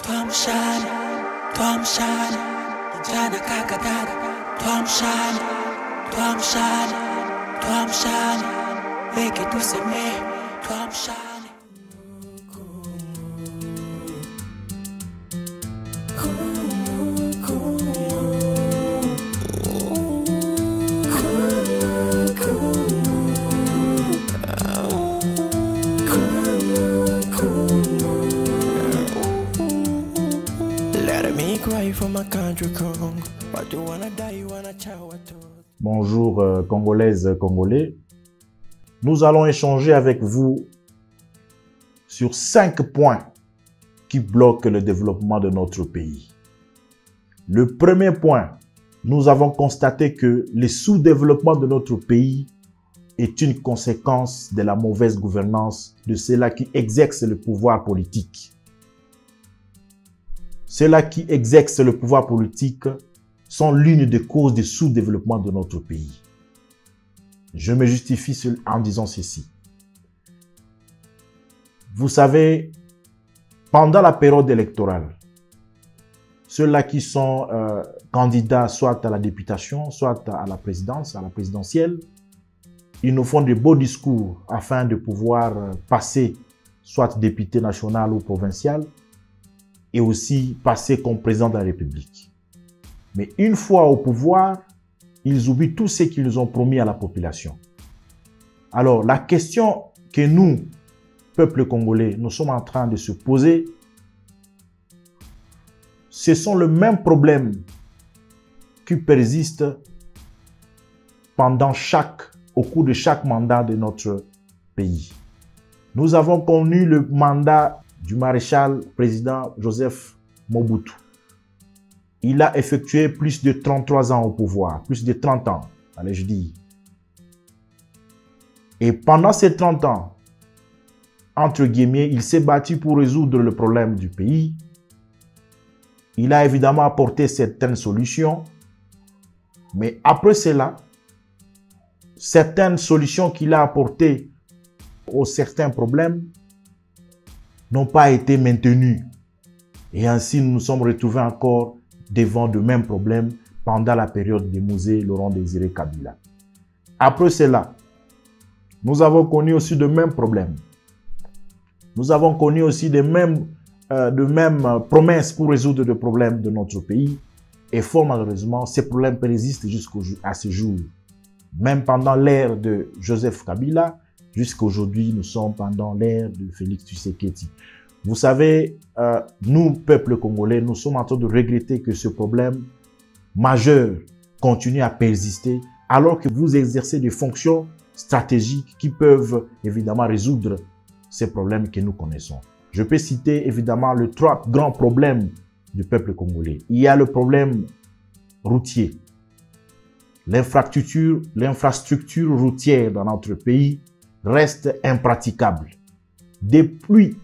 Tom Shine, Tom Shine, Jana Kakadada, Tom Shine, Tom Shine, Tom Shine, make it to see me, Tom Shine. Bonjour Congolaises, Congolais. Nous allons échanger avec vous sur 5 points qui bloquent le développement de notre pays. Le premier point, nous avons constaté que le sous-développement de notre pays est une conséquence de la mauvaise gouvernance de ceux-là qui exercent le pouvoir politique. Ceux-là qui exercent le pouvoir politique sont l'une des causes du sous-développement de notre pays. Je me justifie en disant ceci. Vous savez, pendant la période électorale, ceux-là qui sont candidats soit à la députation, soit à la présidence, à la présidentielle, ils nous font de beaux discours afin de pouvoir passer soit député national ou provincial, et aussi passer comme président de la République. Mais une fois au pouvoir, ils oublient tout ce qu'ils ont promis à la population. Alors, la question que nous, peuple congolais, nous sommes en train de se poser, ce sont les mêmes problèmes qui persistent au cours de chaque mandat de notre pays. Nous avons connu le mandat du maréchal président Joseph Mobutu. Il a effectué plus de 33 ans au pouvoir, plus de 30 ans, allais-je dire. Et pendant ces 30 ans, entre guillemets, il s'est battu pour résoudre le problème du pays. Il a évidemment apporté certaines solutions, mais après cela, certaines solutions qu'il a apportées aux certains problèmes n'ont pas été maintenus. Et ainsi, nous nous sommes retrouvés encore devant de mêmes problèmes pendant la période de Mosé Laurent-Désiré Kabila. Après cela, nous avons connu aussi de mêmes problèmes. Nous avons connu aussi de mêmes promesses pour résoudre les problèmes de notre pays. Et fort malheureusement, ces problèmes persistent jusqu'à ce jour. Même pendant l'ère de Joseph Kabila, jusqu'à aujourd'hui, nous sommes pendant l'ère de Félix Tshisekedi. Vous savez, nous, peuple congolais, nous sommes en train de regretter que ce problème majeur continue à persister, alors que vous exercez des fonctions stratégiques qui peuvent évidemment résoudre ces problèmes que nous connaissons. Je peux citer évidemment les 3 grands problèmes du peuple congolais. Il y a le problème routier. L'infrastructure routière dans notre pays reste impraticable. Depuis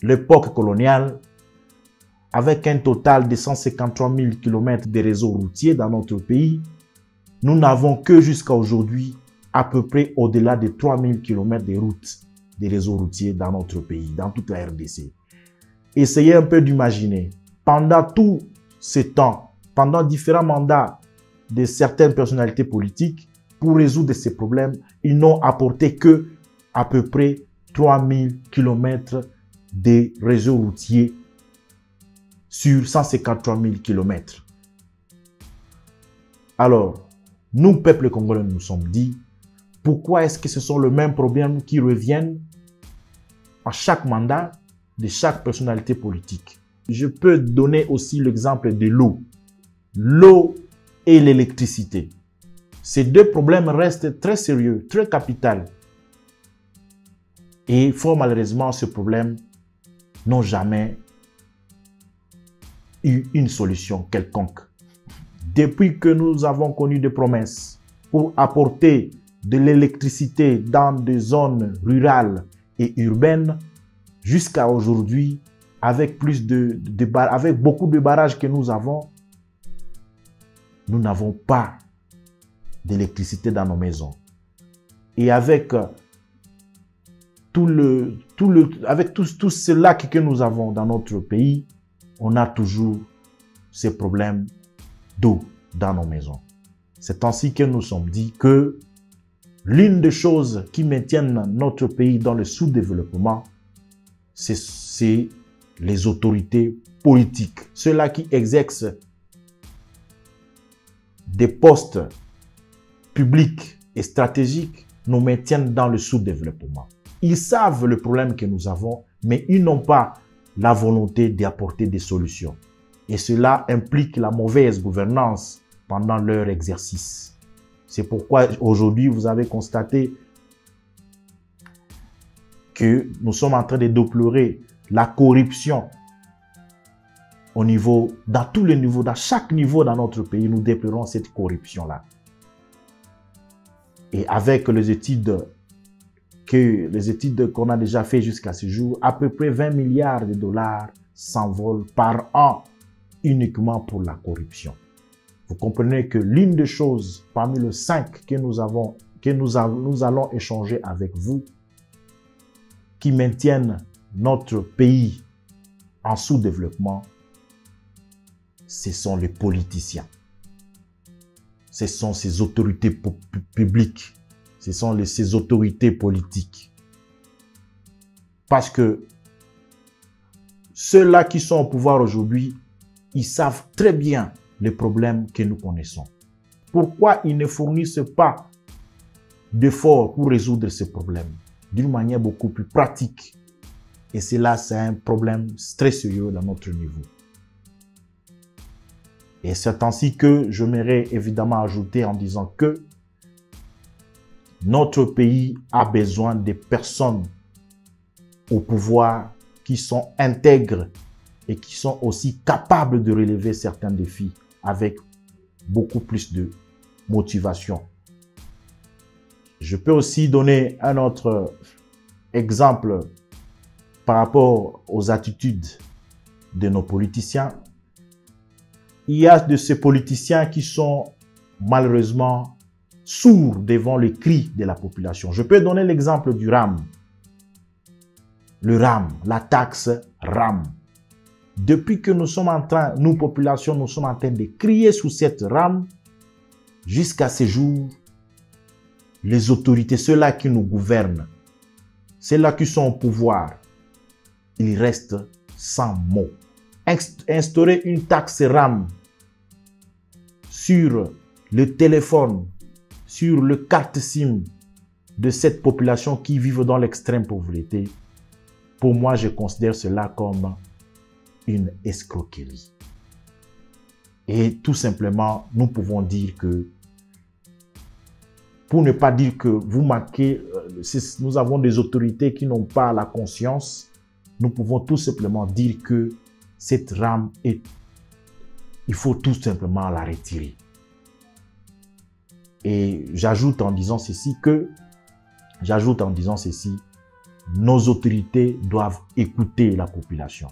l'époque coloniale, avec un total de 153 000 km de réseaux routiers dans notre pays, nous n'avons que jusqu'à aujourd'hui à peu près au-delà de 3 000 km de routes, de réseaux routiers dans notre pays, dans toute la RDC. Essayez un peu d'imaginer, pendant tout ce temps, pendant différents mandats de certaines personnalités politiques, pour résoudre ces problèmes, ils n'ont apporté que à peu près 3 000 km de réseaux routiers sur 153 000 km. Alors, nous, peuple congolais, nous sommes dit, pourquoi est-ce que ce sont les mêmes problèmes qui reviennent à chaque mandat de chaque personnalité politique? Je peux donner aussi l'exemple de l'eau. L'eau et l'électricité. Ces 2 problèmes restent très sérieux, très capitaux. Et fort malheureusement, ces problèmes n'ont jamais eu une solution quelconque. Depuis que nous avons connu des promesses pour apporter de l'électricité dans des zones rurales et urbaines, jusqu'à aujourd'hui, avec beaucoup de barrages que nous avons, nous n'avons pas d'électricité dans nos maisons. Et avec avec tout ce lac que nous avons dans notre pays, on a toujours ces problèmes d'eau dans nos maisons. C'est ainsi que nous sommes dit que l'une des choses qui maintiennent notre pays dans le sous-développement, c'est les autorités politiques. Ceux-là qui exercent des postes publics et stratégiques nous maintiennent dans le sous-développement. Ils savent le problème que nous avons, mais ils n'ont pas la volonté d'y apporter des solutions. Et cela implique la mauvaise gouvernance pendant leur exercice. C'est pourquoi aujourd'hui, vous avez constaté que nous sommes en train de déplorer la corruption dans tous les niveaux, dans chaque niveau dans notre pays, nous déplorons cette corruption-là. Et avec les études qu'on a déjà fait jusqu'à ce jour, à peu près 20 milliards de dollars s'envolent par an uniquement pour la corruption. Vous comprenez que l'une des choses parmi les 5 que nous allons échanger avec vous, qui maintiennent notre pays en sous-développement, ce sont les politiciens. Ce sont ces autorités publiques. Ce sont ces autorités politiques. Parce que ceux-là qui sont au pouvoir aujourd'hui, ils savent très bien les problèmes que nous connaissons. Pourquoi ils ne fournissent pas d'efforts pour résoudre ces problèmes d'une manière beaucoup plus pratique? Et cela, c'est un problème très sérieux dans notre niveau. Et c'est ainsi que j'aimerais évidemment ajouter en disant que notre pays a besoin de personnes au pouvoir qui sont intègres et qui sont aussi capables de relever certains défis avec beaucoup plus de motivation. Je peux aussi donner un autre exemple par rapport aux attitudes de nos politiciens. Il y a de ces politiciens qui sont malheureusement sourds devant les cris de la population. Je peux donner l'exemple du RAM. Le RAM, la taxe RAM. Depuis que nous sommes en train, nous populations, nous sommes en train de crier sous cette RAM, jusqu'à ce jour, les autorités, ceux-là qui nous gouvernent, ceux-là qui sont au pouvoir, ils restent sans mots. Instaurer une taxe RAM sur le téléphone, sur le carte SIM de cette population qui vit dans l'extrême pauvreté, pour moi, je considère cela comme une escroquerie. Et tout simplement, nous pouvons dire que, pour ne pas dire que vous manquez, nous avons des autorités qui n'ont pas la conscience, nous pouvons tout simplement dire que cette rame, il faut tout simplement la retirer. Et j'ajoute en disant ceci nos autorités doivent écouter la population.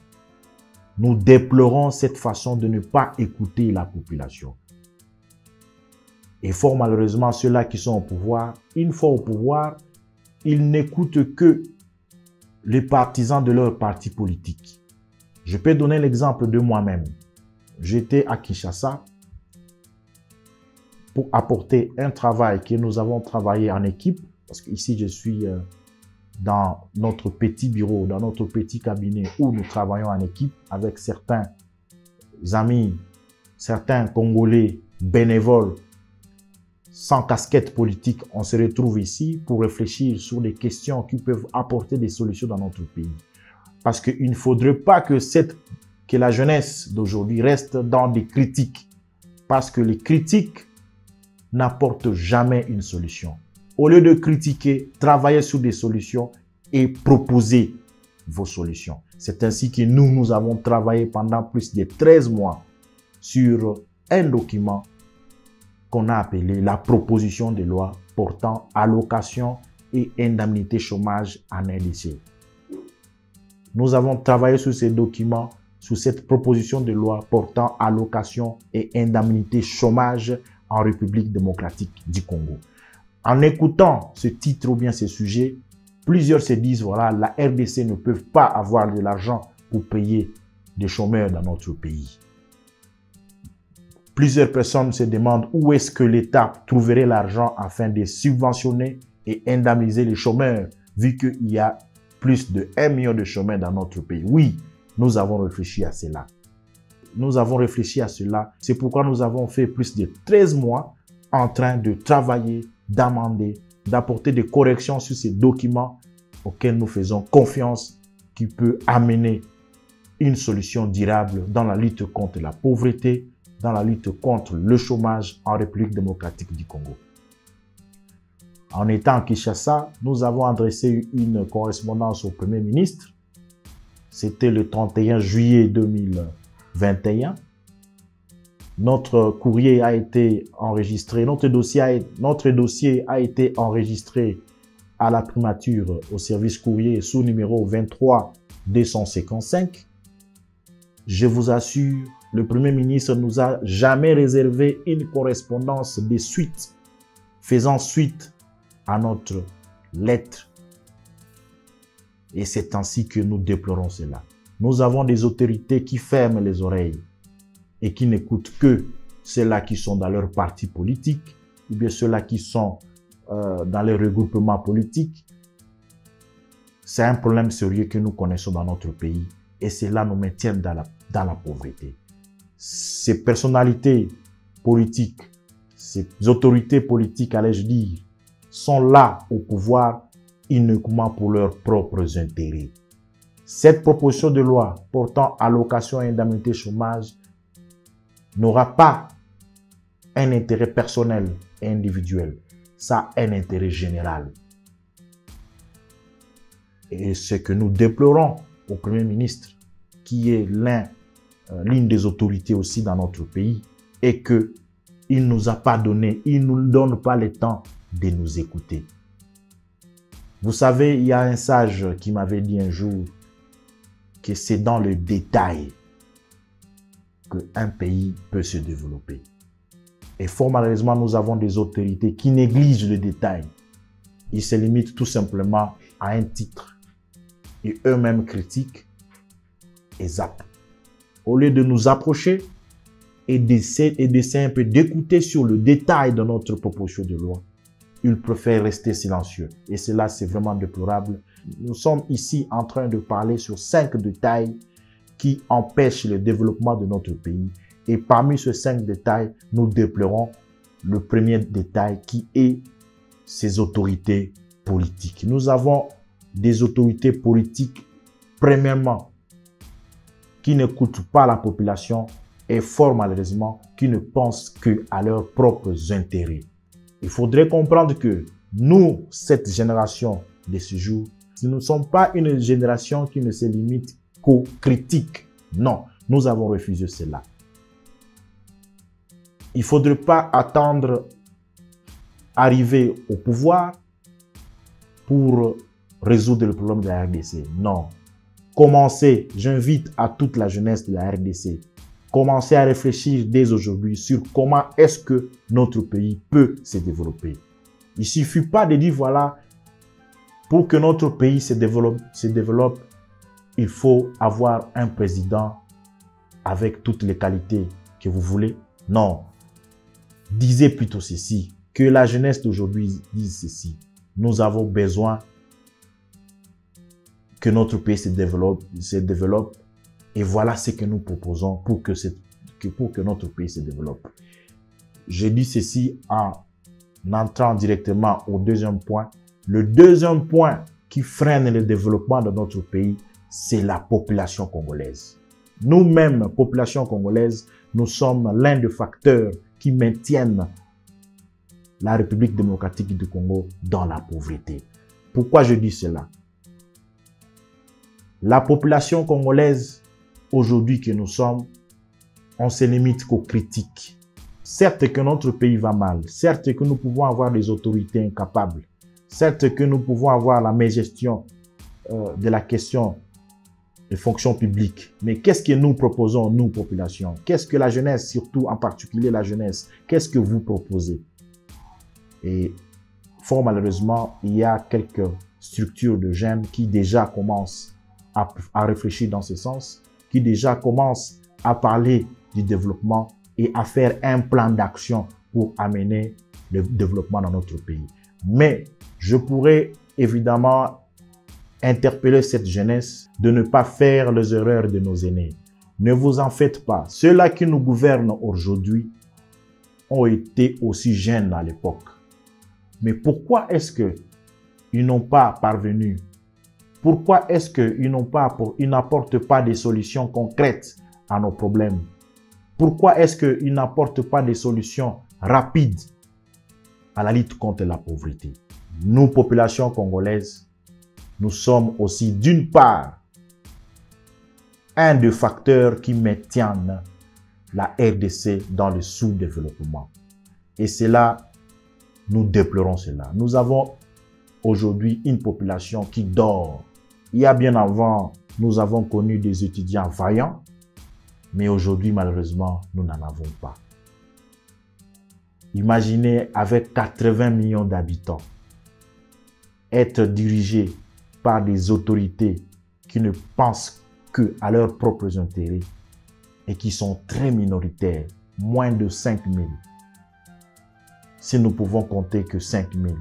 Nous déplorons cette façon de ne pas écouter la population. Et fort malheureusement, ceux-là qui sont au pouvoir, une fois au pouvoir, ils n'écoutent que les partisans de leur parti politique. Je peux donner l'exemple de moi-même. J'étais à Kinshasa pour apporter un travail que nous avons travaillé en équipe, parce qu'ici je suis dans notre petit bureau, dans notre petit cabinet où nous travaillons en équipe avec certains amis, certains Congolais bénévoles sans casquette politique. On se retrouve ici pour réfléchir sur des questions qui peuvent apporter des solutions dans notre pays. Parce qu'il ne faudrait pas que la jeunesse d'aujourd'hui reste dans des critiques. Parce que les critiques n'apportent jamais une solution. Au lieu de critiquer, travaillez sur des solutions et proposez vos solutions. C'est ainsi que nous avons travaillé pendant plus de 13 mois sur un document qu'on a appelé la proposition de loi portant allocation et indemnité chômage en RDC. Nous avons travaillé sur ces documents, sur cette proposition de loi portant allocation et indemnité chômage en République démocratique du Congo. En écoutant ce titre ou bien ce sujet, Plusieurs se disent, voilà, la RDC ne peut pas avoir de l'argent pour payer des chômeurs dans notre pays. Plusieurs personnes se demandent où est-ce que l'État trouverait l'argent afin de subventionner et indemniser les chômeurs, vu qu'il y a plus de 1 million de chômeurs dans notre pays. Oui, nous avons réfléchi à cela. Nous avons réfléchi à cela. C'est pourquoi nous avons fait plus de 13 mois en train de travailler, d'amender, d'apporter des corrections sur ces documents auxquels nous faisons confiance, qui peut amener une solution durable dans la lutte contre la pauvreté, dans la lutte contre le chômage en République démocratique du Congo. En étant à Kinshasa, nous avons adressé une correspondance au Premier ministre. C'était le 31 juillet 2021. Notre courrier a été enregistré, notre dossier a été enregistré à la primature au service courrier sous numéro 23 255. Je vous assure, le Premier ministre nous a jamais réservé une correspondance de suite, faisant suite à notre lettre. Et c'est ainsi que nous déplorons cela. Nous avons des autorités qui ferment les oreilles et qui n'écoutent que ceux-là qui sont dans leur parti politique ou bien ceux-là qui sont dans les regroupements politiques. C'est un problème sérieux que nous connaissons dans notre pays et cela nous maintient dans la pauvreté. Ces personnalités politiques, ces autorités politiques, allais-je dire, sont là au pouvoir uniquement pour leurs propres intérêts. Cette proposition de loi portant allocation et indemnité chômage n'aura pas un intérêt personnel et individuel. Ça a un intérêt général. Et ce que nous déplorons au Premier ministre, qui est l'une des autorités aussi dans notre pays, est que il nous a pas donné, il nous donne pas le temps de nous écouter. Vous savez, il y a un sage qui m'avait dit un jour que c'est dans le détail qu'un pays peut se développer. Et fort malheureusement, nous avons des autorités qui négligent le détail. Ils se limitent tout simplement à un titre. Et eux-mêmes critiquent et zappent. Au lieu de nous approcher et d'essayer un peu d'écouter sur le détail de notre proposition de loi, ils préfèrent rester silencieux. Et cela, c'est vraiment déplorable. Nous sommes ici en train de parler sur 5 détails qui empêchent le développement de notre pays. Et parmi ces 5 détails, nous déplorons le premier détail qui est ces autorités politiques. Nous avons des autorités politiques, premièrement, qui n'écoutent pas la population et fort malheureusement, qui ne pensent qu'à leurs propres intérêts. Il faudrait comprendre que nous, cette génération de ce jour, nous ne sommes pas une génération qui ne se limite qu'aux critiques. Non, nous avons refusé cela. Il ne faudrait pas attendre arriver au pouvoir pour résoudre le problème de la RDC. Non. Commencez, j'invite à toute la jeunesse de la RDC, commencez à réfléchir dès aujourd'hui sur comment est-ce que notre pays peut se développer. Il ne suffit pas de dire, voilà, pour que notre pays se développe, il faut avoir un président avec toutes les qualités que vous voulez. Non. Disez plutôt ceci, que la jeunesse d'aujourd'hui dise ceci. Nous avons besoin que notre pays se développe et voilà ce que nous proposons pour que notre pays se développe. Je dis ceci en entrant directement au deuxième point. Le deuxième point qui freine le développement de notre pays, c'est la population congolaise. Nous-mêmes, population congolaise, nous sommes l'un des facteurs qui maintiennent la République démocratique du Congo dans la pauvreté. Pourquoi je dis cela? La population congolaise, aujourd'hui que nous sommes, on se limite qu'aux critiques. Certes que notre pays va mal, certes que nous pouvons avoir des autorités incapables, certes que nous pouvons avoir la mégestion de la question des fonctions publiques. Mais qu'est-ce que nous proposons, nous, population? Qu'est-ce que la jeunesse, surtout en particulier la jeunesse, qu'est-ce que vous proposez? Et fort malheureusement, il y a quelques structures de jeunes qui déjà commencent à réfléchir dans ce sens, qui déjà commencent à parler du développement et à faire un plan d'action pour amener le développement dans notre pays. Mais je pourrais évidemment interpeller cette jeunesse de ne pas faire les erreurs de nos aînés. Ne vous en faites pas. Ceux-là qui nous gouvernent aujourd'hui ont été aussi jeunes à l'époque. Mais pourquoi est-ce qu'ils n'ont pas parvenu? Pourquoi est-ce qu'ils n'apportent pas des solutions concrètes à nos problèmes? Pourquoi est-ce qu'ils n'apportent pas des solutions rapides à la lutte contre la pauvreté? Nous, population congolaise, nous sommes aussi d'une part un des facteurs qui maintiennent la RDC dans le sous-développement. Et cela, nous déplorons cela. Nous avons aujourd'hui une population qui dort. Il y a bien avant, nous avons connu des étudiants vaillants, mais aujourd'hui, malheureusement, nous n'en avons pas. Imaginez, avec 80 millions d'habitants, être dirigé par des autorités qui ne pensent que à leurs propres intérêts et qui sont très minoritaires, moins de 5 000. Si nous pouvons compter que 5 000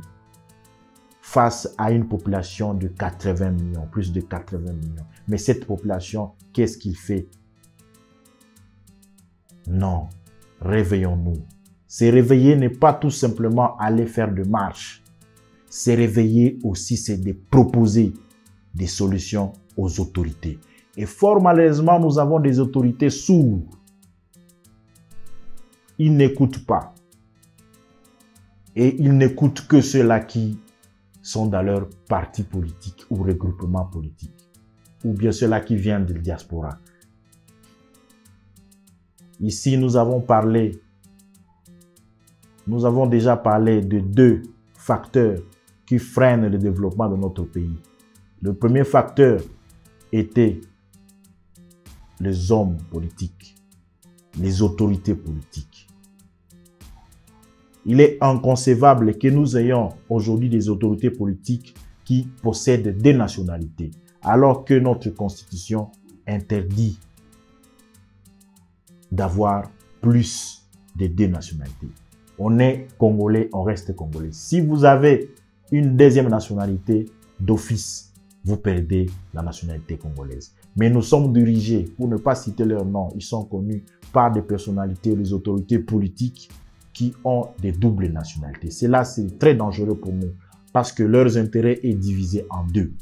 face à une population de 80 millions, plus de 80 millions. Mais cette population, qu'est-ce qu'il fait? Non, réveillons-nous. Se réveiller n'est pas tout simplement aller faire de marche. Se réveiller aussi, c'est de proposer des solutions aux autorités. Et fort malheureusement, nous avons des autorités sourdes. Ils n'écoutent pas. Et ils n'écoutent que ceux-là qui sont dans leur parti politique ou regroupement politique. Ou bien ceux-là qui viennent de la diaspora. Ici, nous avons déjà parlé de deux facteurs qui freinent le développement de notre pays. Le premier facteur était les hommes politiques, les autorités politiques. Il est inconcevable que nous ayons aujourd'hui des autorités politiques qui possèdent des nationalités, alors que notre constitution interdit d'avoir plus de deux nationalités. On est congolais, on reste congolais. Si vous avez une deuxième nationalité, d'office, vous perdez la nationalité congolaise. Mais nous sommes dirigés, pour ne pas citer leur nom, ils sont connus par des personnalités, des autorités politiques qui ont des doubles nationalités. Cela, c'est très dangereux pour nous parce que leurs intérêts est divisé en deux.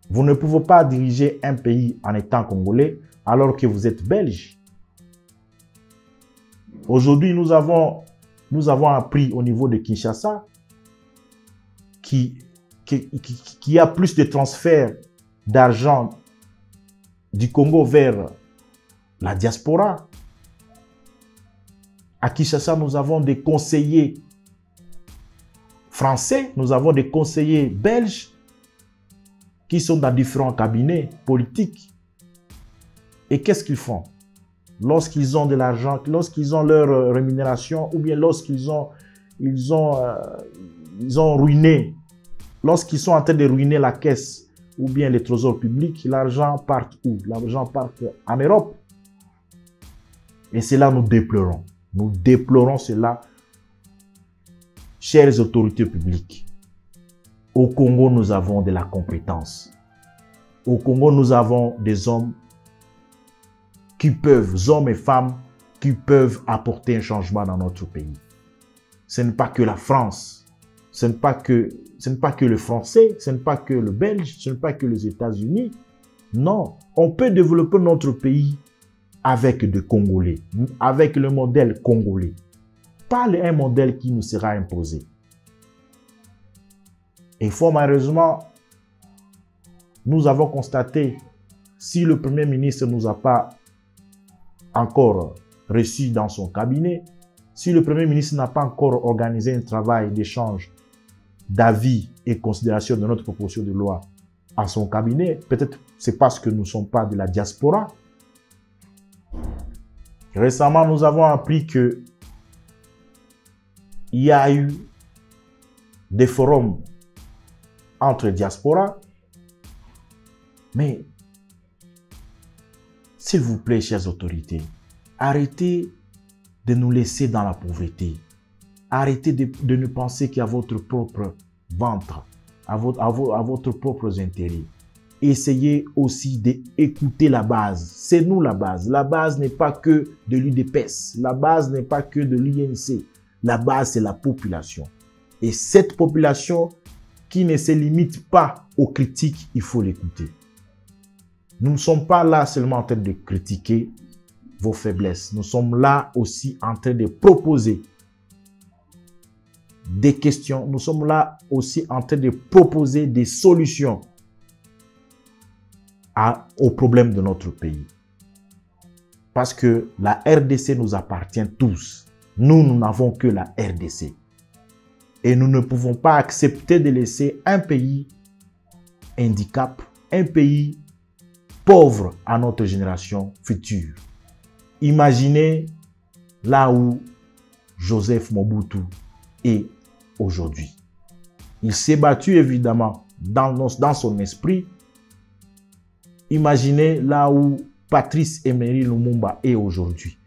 Vous ne pouvez pas diriger un pays en étant congolais alors que vous êtes belge. Aujourd'hui, nous avons appris au niveau de Kinshasa qu'il y a plus de transferts d'argent du Congo vers la diaspora. À Kinshasa, nous avons des conseillers français, nous avons des conseillers belges qui sont dans différents cabinets politiques. Et qu'est-ce qu'ils font? Lorsqu'ils ont de l'argent, lorsqu'ils ont leur rémunération, ou bien lorsqu'ils ont ruiné, lorsqu'ils sont en train de ruiner la caisse, ou bien les trésors publics, l'argent part où? L'argent part en Europe. Et cela, nous déplorons. Nous déplorons cela, chères autorités publiques. Au Congo, nous avons de la compétence. Au Congo, nous avons des hommes hommes et femmes, qui peuvent apporter un changement dans notre pays. Ce n'est pas que la France, ce n'est pas que le français, ce n'est pas que le belge, ce n'est pas que les États-Unis. Non, on peut développer notre pays avec des Congolais, avec le modèle congolais. Pas un modèle qui nous sera imposé. Et fort malheureusement, nous avons constaté, si le Premier ministre ne nous a pas encore reçu dans son cabinet, si le Premier ministre n'a pas encore organisé un travail d'échange d'avis et considération de notre proposition de loi à son cabinet, peut-être c'est parce que nous ne sommes pas de la diaspora. Récemment, nous avons appris que il y a eu des forums entre diaspora. Mais, s'il vous plaît, chères autorités, arrêtez de nous laisser dans la pauvreté. Arrêtez de ne penser qu'à votre propre ventre, à votre propre intérêt. Essayez aussi d'écouter la base. C'est nous la base. La base n'est pas que de l'UDPS. La base n'est pas que de l'INC. La base, c'est la population. Et cette population qui ne se limite pas aux critiques, il faut l'écouter. Nous ne sommes pas là seulement en train de critiquer vos faiblesses. Nous sommes là aussi en train de proposer des questions. Nous sommes là aussi en train de proposer des solutions aux problèmes de notre pays. Parce que la RDC nous appartient tous. Nous n'avons que la RDC. Et nous ne pouvons pas accepter de laisser un pays handicap, un pays pauvre à notre génération future. Imaginez là où Joseph Mobutu est aujourd'hui. Il s'est battu évidemment dans son esprit. Imaginez là où Patrice Emery Lumumba est aujourd'hui.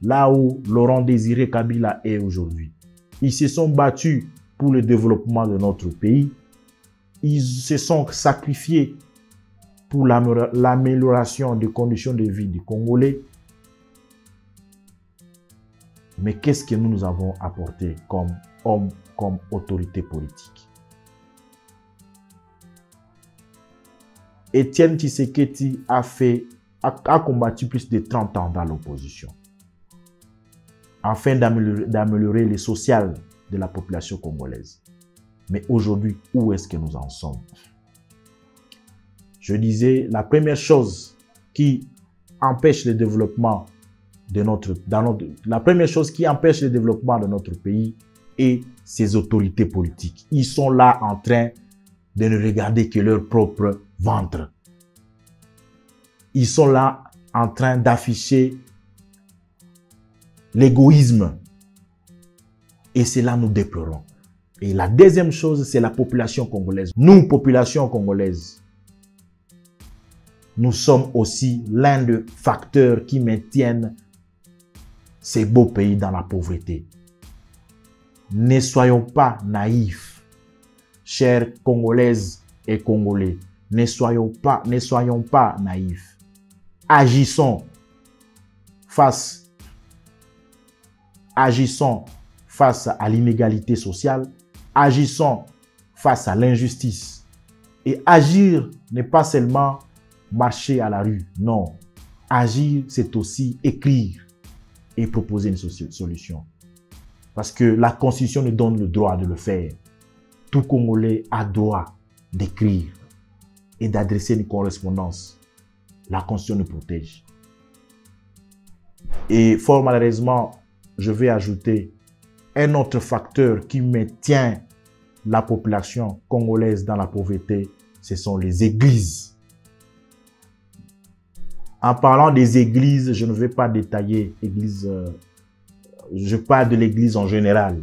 Là où Laurent Désiré Kabila est aujourd'hui. Ils se sont battus pour le développement de notre pays. Ils se sont sacrifiés pour l'amélioration des conditions de vie des Congolais. Mais qu'est-ce que nous avons apporté comme hommes, comme autorité politique? Étienne Tshisekedi a combattu plus de 30 ans dans l'opposition afin d'améliorer le social de la population congolaise. Mais aujourd'hui, où est-ce que nous en sommes? Je disais, la première chose qui empêche le développement de la première chose qui empêche le développement de notre pays est ses autorités politiques. Ils sont là en train de ne regarder que leur propre ventre. Ils sont là en train d'afficher l'égoïsme. Et c'est là que nous déplorons. Et la deuxième chose, c'est la population congolaise. Nous, population congolaise, nous sommes aussi l'un des facteurs qui maintiennent ces beaux pays dans la pauvreté. Ne soyons pas naïfs, chers Congolaises et Congolais. Ne soyons pas naïfs. Agissons face à l'inégalité sociale. Agissons face à l'injustice. Et agir n'est pas seulement marcher à la rue. Non. Agir, c'est aussi écrire et proposer une solution. Parce que la Constitution nous donne le droit de le faire. Tout Congolais a droit d'écrire et d'adresser une correspondance. La Constitution nous protège. Et fort malheureusement, je vais ajouter un autre facteur qui maintient la population congolaise dans la pauvreté, ce sont les églises. En parlant des églises, je ne vais pas détailler je parle de l'église en général.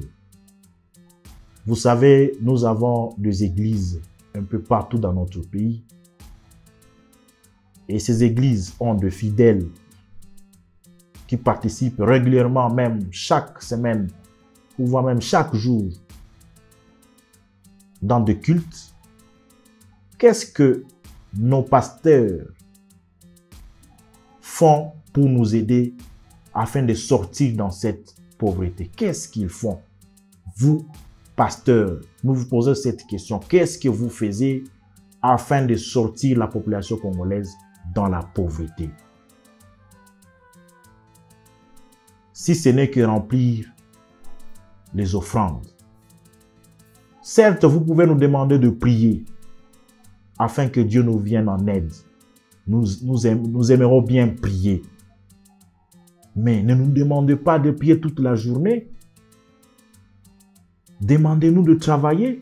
Vous savez, nous avons des églises un peu partout dans notre pays. Et ces églises ont de fidèles qui participent régulièrement, même chaque semaine, ou voire même chaque jour, dans des cultes. Qu'est-ce que nos pasteurs font pour nous aider afin de sortir dans cette pauvreté? Qu'est-ce qu'ils font? Vous, pasteurs, nous vous posons cette question. Qu'est-ce que vous faisiez afin de sortir la population congolaise dans la pauvreté? Si ce n'est que remplir les offrandes. Certes, vous pouvez nous demander de prier afin que Dieu nous vienne en aide. Nous aimerons bien prier. Mais ne nous demandez pas de prier toute la journée. Demandez-nous de travailler.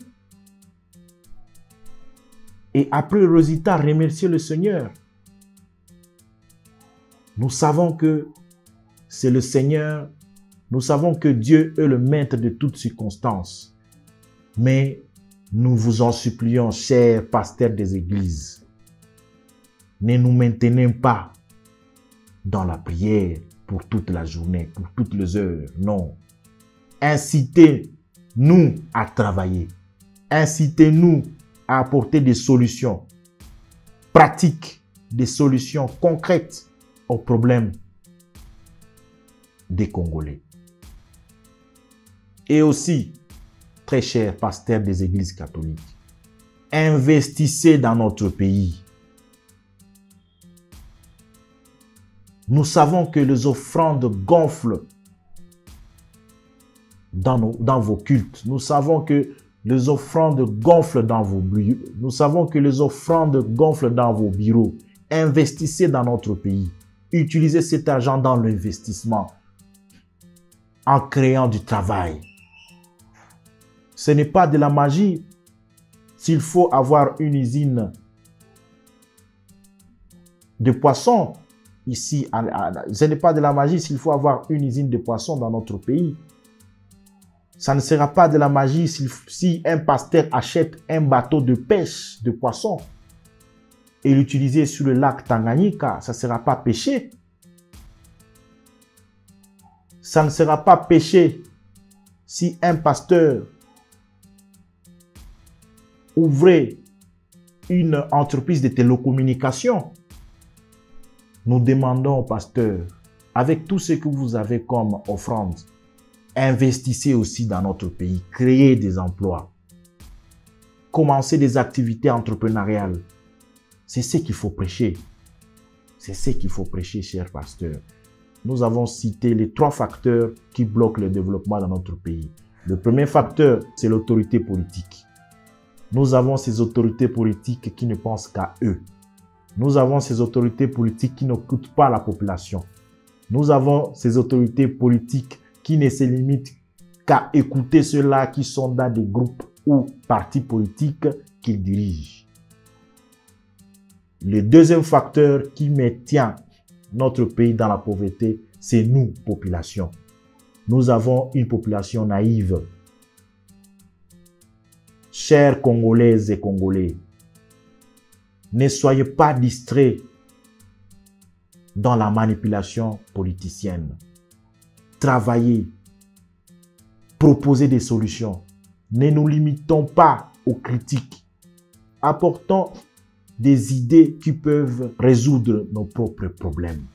Et après le résultat, remerciez le Seigneur. Nous savons que c'est le Seigneur. Nous savons que Dieu est le maître de toutes circonstances. Mais Nous vous en supplions, chers pasteurs des églises, ne nous maintenez pas dans la prière pour toute la journée, pour toutes les heures. Non. Incitez-nous à travailler. Incitez-nous à apporter des solutions pratiques, des solutions concrètes aux problèmes des Congolais. Et aussi, très chers pasteurs des églises catholiques, investissez dans notre pays. Nous savons que les offrandes gonflent dans vos cultes. Nous savons que les offrandes gonflent dans vos bureaux. Nous savons que les offrandes gonflent dans vos bureaux. Investissez dans notre pays. Utilisez cet argent dans l'investissement en créant du travail. Ce n'est pas de la magie. S'il faut avoir une usine de poissons ici, ce n'est pas de la magie s'il faut avoir une usine de poissons dans notre pays. Ça ne sera pas de la magie si un pasteur achète un bateau de pêche de poissons et l'utiliser sur le lac Tanganyika. Ça ne sera pas péché. Ça ne sera pas péché si un pasteur ouvrait une entreprise de télécommunications. Nous demandons au pasteur, avec tout ce que vous avez comme offrande, investissez aussi dans notre pays, créez des emplois, commencez des activités entrepreneuriales. C'est ce qu'il faut prêcher. C'est ce qu'il faut prêcher, chers pasteurs. Nous avons cité les 3 facteurs qui bloquent le développement dans notre pays. Le premier facteur, c'est l'autorité politique. Nous avons ces autorités politiques qui ne pensent qu'à eux. Nous avons ces autorités politiques qui n'écoutent pas la population. Nous avons ces autorités politiques qui ne se limitent qu'à écouter ceux-là qui sont dans des groupes ou partis politiques qu'ils dirigent. Le deuxième facteur qui maintient notre pays dans la pauvreté, c'est nous, population. Nous avons une population naïve. Chers Congolaises et Congolais, ne soyez pas distraits dans la manipulation politicienne. Travaillez, proposez des solutions. Ne nous limitons pas aux critiques. Apportons des idées qui peuvent résoudre nos propres problèmes.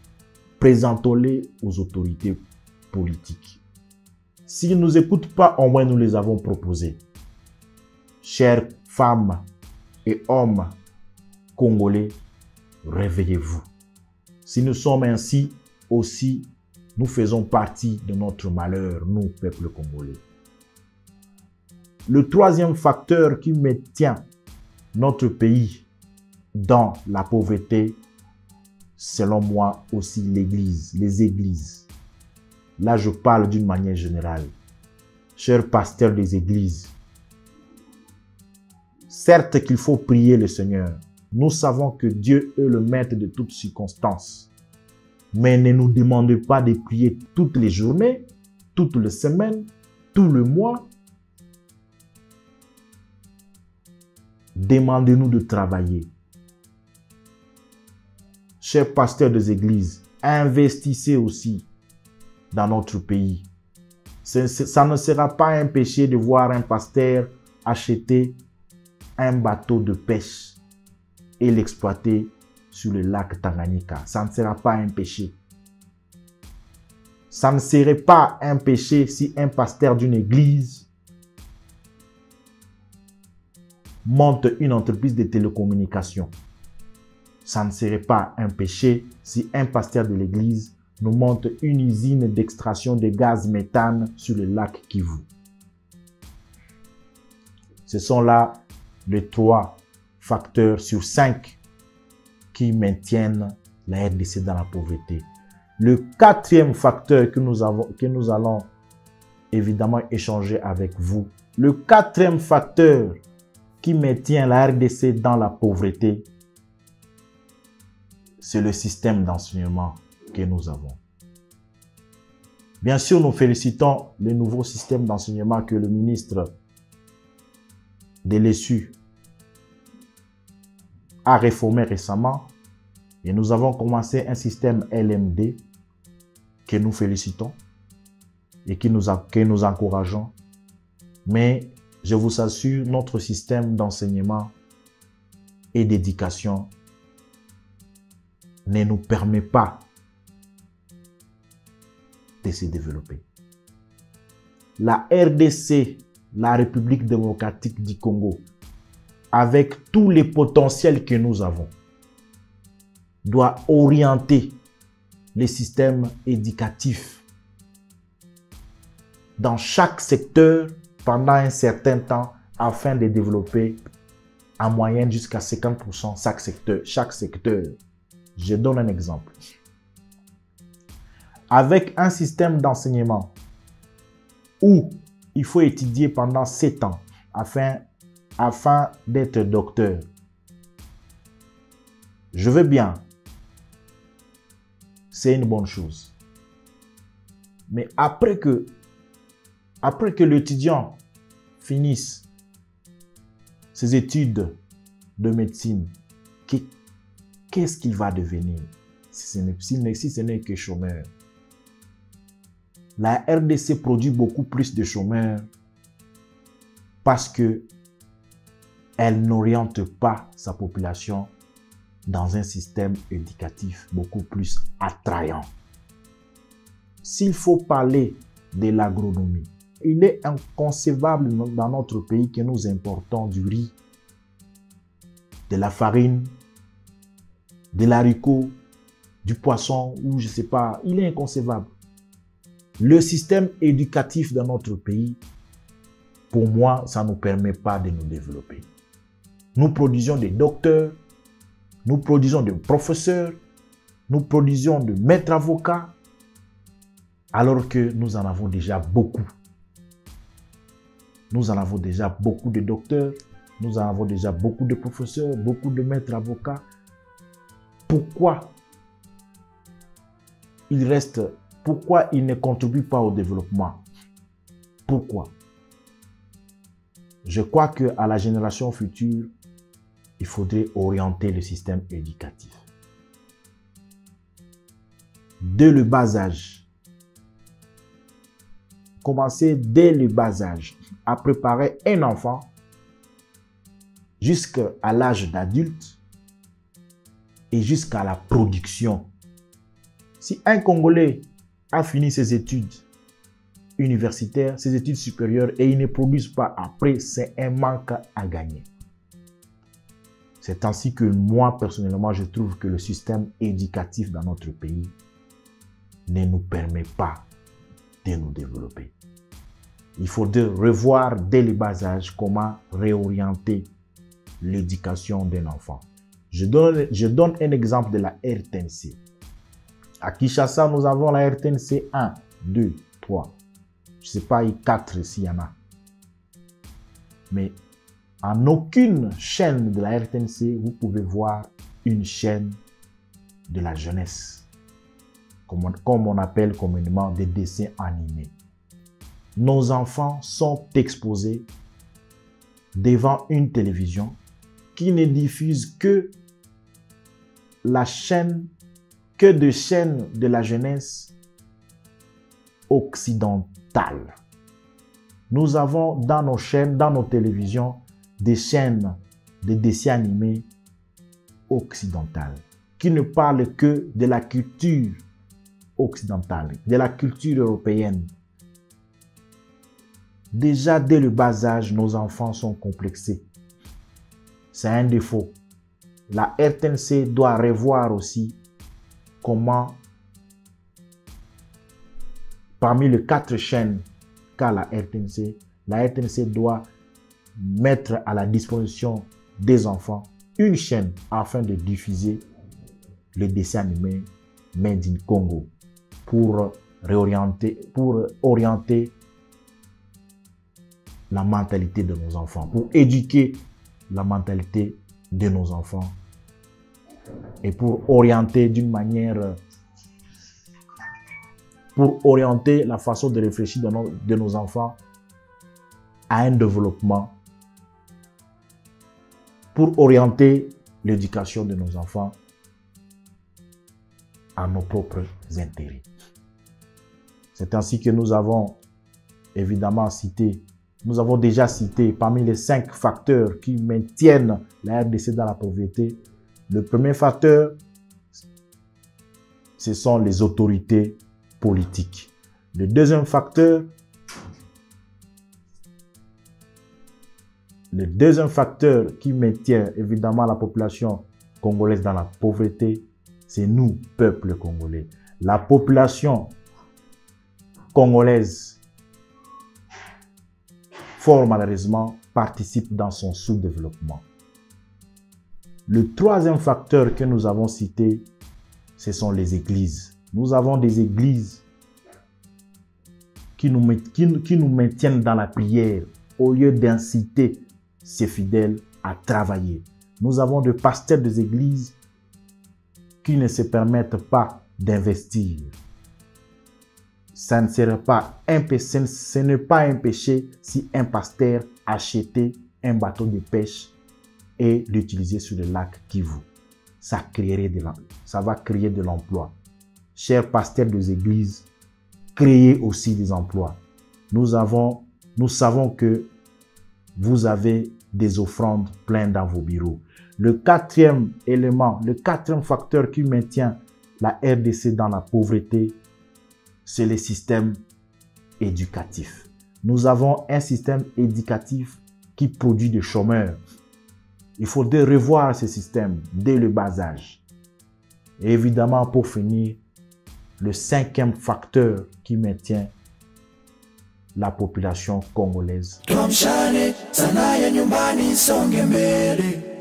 Présentons-les aux autorités politiques. S'ils ne nous écoutent pas, au moins nous les avons proposés. Chères femmes et hommes congolais, réveillez-vous. Si nous sommes ainsi, aussi, nous faisons partie de notre malheur, nous, peuple congolais. Le troisième facteur qui maintient notre pays dans la pauvreté, selon moi aussi l'Église, les églises. Là, je parle d'une manière générale. Chers pasteurs des églises, certes qu'il faut prier le Seigneur. Nous savons que Dieu est le maître de toutes circonstances. Mais ne nous demandez pas de prier toutes les journées, toutes les semaines, tout le mois. Demandez-nous de travailler. Chers pasteurs des églises, investissez aussi dans notre pays. Ça ne sera pas un péché de voir un pasteur acheter un bateau de pêche et l'exploiter sur le lac Tanganyika. Ça ne sera pas un péché. Ça ne serait pas un péché si un pasteur d'une église monte une entreprise de télécommunications. Ça ne serait pas un péché si un pasteur de l'église nous monte une usine d'extraction de gaz méthane sur le lac Kivu. Ce sont là les 3 facteurs sur 5 qui maintiennent la RDC dans la pauvreté. Le 4e facteur que nous allons évidemment échanger avec vous, le 4e facteur qui maintient la RDC dans la pauvreté, c'est le système d'enseignement que nous avons. Bien sûr, nous félicitons le nouveau système d'enseignement que le ministre de l'ESU a réformé récemment et nous avons commencé un système LMD que nous félicitons et que nous encourageons. Mais je vous assure, notre système d'enseignement et d'éducation ne nous permet pas de se développer. La RDC, la République démocratique du Congo, avec tous les potentiels que nous avons, doit orienter les systèmes éducatifs dans chaque secteur pendant un certain temps afin de développer en moyenne jusqu'à 50% chaque secteur. Je donne un exemple. Avec un système d'enseignement où il faut étudier pendant 7 ans afin d'être docteur, je veux bien. C'est une bonne chose. Mais après que l'étudiant finisse ses études de médecine, qu'est-ce qu'il va devenir si ce n'est que chômeur? La RDC produit beaucoup plus de chômeurs parce que elle n'oriente pas sa population dans un système éducatif beaucoup plus attrayant. S'il faut parler de l'agronomie, il est inconcevable dans notre pays que nous importons du riz, de la farine, de l'haricot, du poisson ou je ne sais pas. Il est inconcevable. Le système éducatif dans notre pays, pour moi, ça ne nous permet pas de nous développer. Nous produisons des docteurs, nous produisons des professeurs, nous produisons de maîtres avocats, alors que nous en avons déjà beaucoup. Nous en avons déjà beaucoup de docteurs, nous en avons déjà beaucoup de professeurs, beaucoup de maîtres avocats. Pourquoi ils ne contribuent pas au développement? Pourquoi? Je crois qu'à la génération future, il faudrait orienter le système éducatif. Dès le bas âge, commencer dès le bas âge à préparer un enfant jusqu'à l'âge d'adulte et jusqu'à la production. Si un Congolais a fini ses études universitaires, ses études supérieures et il ne produit pas après, c'est un manque à gagner. C'est ainsi que moi, personnellement, je trouve que le système éducatif dans notre pays ne nous permet pas de nous développer. Il faudrait revoir dès le bas âge comment réorienter l'éducation d'un enfant. Je donne un exemple de la RTNC. À Kinshasa, nous avons la RTNC 1, 2, 3. Je ne sais pas, 4 s'il y en a. Mais en aucune chaîne de la RTNC, vous pouvez voir une chaîne de la jeunesse, comme on appelle communément des dessins animés. Nos enfants sont exposés devant une télévision qui ne diffuse que des chaînes de la jeunesse occidentale. Nous avons dans nos chaînes, dans nos télévisions, des chaînes de dessins animés occidentales qui ne parlent que de la culture occidentale, de la culture européenne. Déjà dès le bas âge, nos enfants sont complexés. C'est un défaut. La RTNC doit revoir aussi comment, parmi les 4 chaînes qu'a la RTNC doit mettre à la disposition des enfants une chaîne afin de diffuser les dessins animés Made in Congo pour orienter la mentalité de nos enfants, pour éduquer la mentalité de nos enfants et pour orienter d'une manière, pour orienter la façon de réfléchir de nos enfants à un développement pour orienter l'éducation de nos enfants à nos propres intérêts. C'est ainsi que nous avons évidemment cité, nous avons déjà cité parmi les 5 facteurs qui maintiennent la RDC dans la pauvreté. Le premier facteur, ce sont les autorités politiques. Le deuxième facteur, qui maintient évidemment la population congolaise dans la pauvreté, c'est nous, peuple congolais. La population congolaise, fort malheureusement, participe dans son sous-développement. Le troisième facteur que nous avons cité, ce sont les églises. Nous avons des églises qui nous maintiennent dans la prière au lieu d'inciter ses fidèles à travailler. Nous avons des pasteurs des églises qui ne se permettent pas d'investir. Ce n'est pas un péché si un pasteur achetait un bateau de pêche et l'utiliser sur le lac Kivu. Ça va créer de l'emploi. Chers pasteurs des églises, créez aussi des emplois. Nous savons que vous avez des offrandes pleines dans vos bureaux. Le quatrième élément, le quatrième facteur qui maintient la RDC dans la pauvreté, c'est le système éducatif. Nous avons un système éducatif qui produit des chômeurs. Il faudrait revoir ce système dès le bas âge. Et évidemment, pour finir, le cinquième facteur qui maintient la population congolaise. Tuamshane, sanaa ya nyumbani isonge mbele.